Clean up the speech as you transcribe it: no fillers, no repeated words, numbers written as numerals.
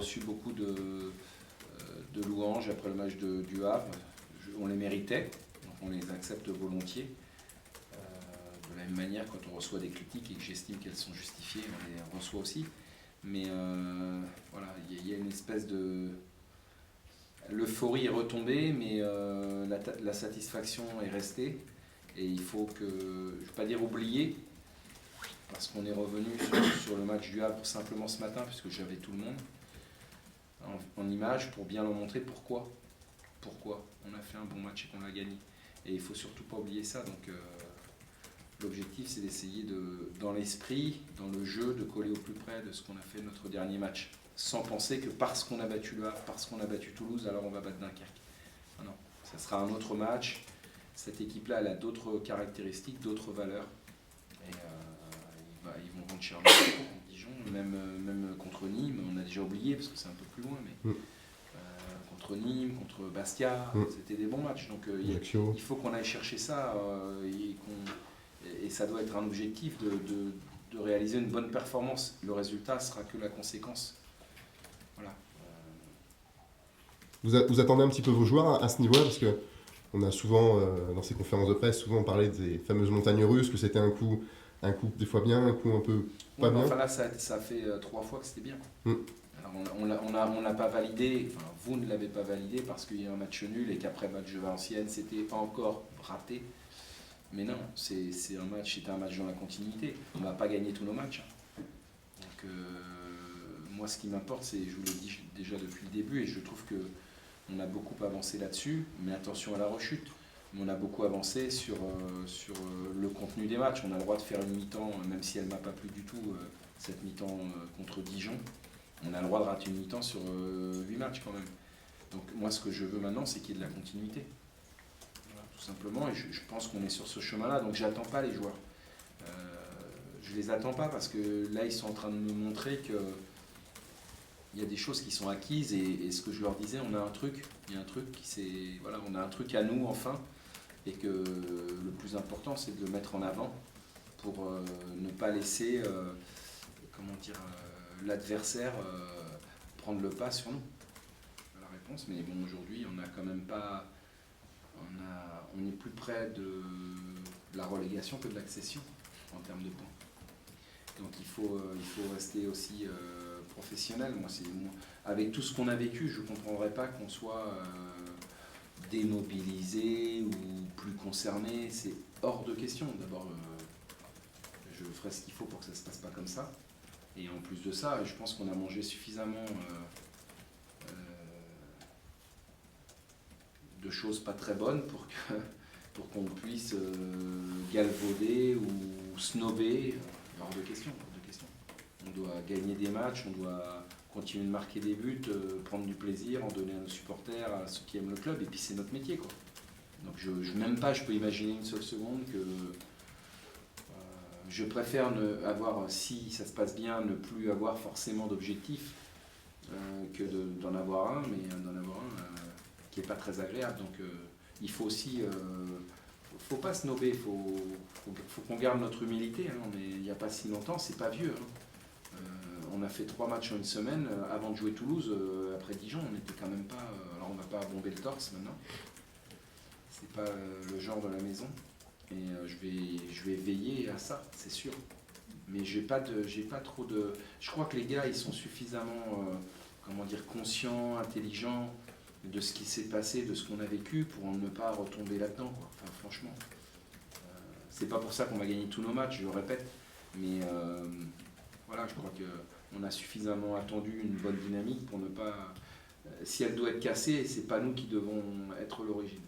reçu beaucoup de louanges après le match du Havre. On les méritait, donc on les accepte volontiers. De la même manière, quand on reçoit des critiques et que j'estime qu'elles sont justifiées, on les reçoit aussi. Mais voilà, il y a une espèce de... L'euphorie est retombée, mais la satisfaction est restée. Et il faut que, je ne vais pas dire oublier, parce qu'on est revenu sur le match du Havre simplement ce matin, puisque j'avais tout le monde en image pour bien leur montrer pourquoi on a fait un bon match et qu'on l'a gagné. Et il ne faut surtout pas oublier ça. Donc l'objectif, c'est d'essayer dans l'esprit, dans le jeu, de coller au plus près de ce qu'on a fait notre dernier match, sans penser que parce qu'on a battu le Havre, parce qu'on a battu Toulouse, alors on va battre Dunkerque. Non, ça sera un autre match. Cette équipe-là, elle a d'autres caractéristiques, d'autres valeurs. Et ils vont vendre cher contre Dijon, même contre Nîmes. On a déjà oublié parce que c'est un peu plus loin, mais contre Nîmes, contre Bastia, c'était des bons matchs. Donc il faut qu'on aille chercher ça et ça doit être un objectif de réaliser une bonne performance. Le résultat sera que la conséquence. Voilà. Vous attendez un petit peu vos joueurs à ce niveau-là, parce que on a souvent, dans ces conférences de presse, souvent parlé des fameuses montagnes russes, que c'était un coup des fois bien, un coup un peu pas bien. Enfin là, ça fait 3 fois que c'était bien. Alors on l'a pas validé, enfin vous ne l'avez pas validé parce qu'il y a un match nul et qu'après le match de Valenciennes, c'était encore raté. Mais non, c'était un match dans la continuité. On ne va pas gagner tous nos matchs. Donc moi, ce qui m'importe, c'est, je vous l'ai dit déjà depuis le début, et je trouve que on a beaucoup avancé là-dessus, mais attention à la rechute. On a beaucoup avancé sur le contenu des matchs. On a le droit de faire une mi-temps, même si elle ne m'a pas plu du tout, cette mi-temps contre Dijon. On a le droit de rater une mi-temps sur 8 matchs quand même. Donc moi, ce que je veux maintenant, c'est qu'il y ait de la continuité. Voilà, tout simplement, et je pense qu'on est sur ce chemin-là. Donc j'attends pas les joueurs. Je les attends pas parce que là, ils sont en train de me montrer que il y a des choses qui sont acquises et ce que je leur disais, on a un truc, il y a un truc voilà, on a un truc à nous enfin, et que le plus important c'est de le mettre en avant pour ne pas laisser l'adversaire prendre le pas sur nous. La réponse, mais bon, aujourd'hui on a quand même pas, on est plus près de la relégation que de l'accession en termes de points. Donc il faut rester aussi professionnel. Moi, avec tout ce qu'on a vécu, je ne comprendrais pas qu'on soit démobilisé ou plus concerné. C'est hors de question. D'abord, je ferai ce qu'il faut pour que ça ne se passe pas comme ça. Et en plus de ça, je pense qu'on a mangé suffisamment de choses pas très bonnes pour qu'on puisse galvauder ou snobber. Hors de question. On doit gagner des matchs, on doit continuer de marquer des buts, prendre du plaisir, en donner à nos supporters, à ceux qui aiment le club, et puis c'est notre métier, quoi. Donc je peux imaginer une seule seconde que je préfère si ça se passe bien, ne plus avoir forcément d'objectif que d'en avoir un, mais d'en avoir un qui n'est pas très agréable. Donc il faut aussi... faut pas snober, faut qu'on garde notre humilité. Hein. Il n'y a pas si longtemps, c'est pas vieux. Hein. On a fait 3 matchs en une semaine. Avant de jouer Toulouse, après Dijon, on n'était quand même pas... alors on va pas bomber le torse maintenant. C'est pas le genre de la maison. Et je vais veiller à ça, c'est sûr. Mais j'ai pas trop de... Je crois que les gars, ils sont suffisamment conscients, intelligents de ce qui s'est passé, de ce qu'on a vécu, pour ne pas retomber là-dedans, quoi. Enfin, franchement, c'est pas pour ça qu'on va gagner tous nos matchs, je le répète, mais voilà, je crois qu'on a suffisamment attendu une bonne dynamique pour ne pas... si elle doit être cassée, c'est pas nous qui devons être l'origine.